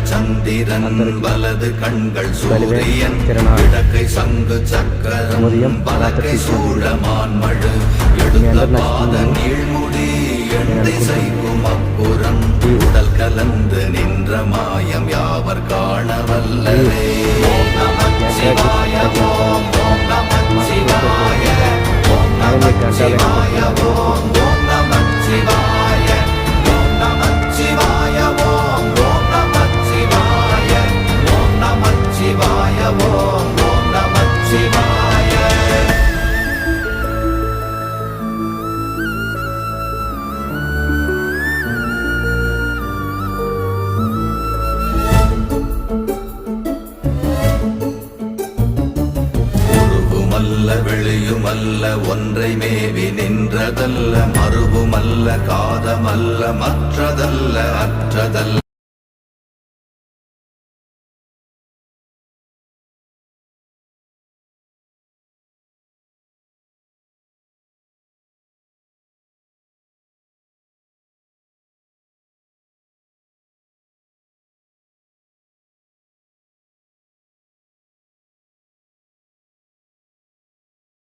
இடங்கள் சந்திரன் வலது கண்கள் சூரியன் இடக்கை சங்கு சக்கரம் வலக்கை சூழமான்மழு எடுத்த பாத நீழ்முடி எண்ணை செய்கும் அப்புறம் உடல் கலந்து நின்ற மாயம் யாவர் காண வல்லரே. ஓம் நமச்சிவாய ஓம் ஓம் நமச்சிவாய ஓம் நமச்சிவாய ஓம் ஓம் நமச்சிவாய ஓம் நமச்சிவாய ஓம் ஓம் நமச்சிவாய ஓம் நமச்சிவாய ஓம் ஓம் நமச்சிவாய. வெளியுமல்ல ஒன்றை மேவி நின்றதல்ல மறுவுமல்ல காதமல்ல மற்றதல்ல அற்றதல்ல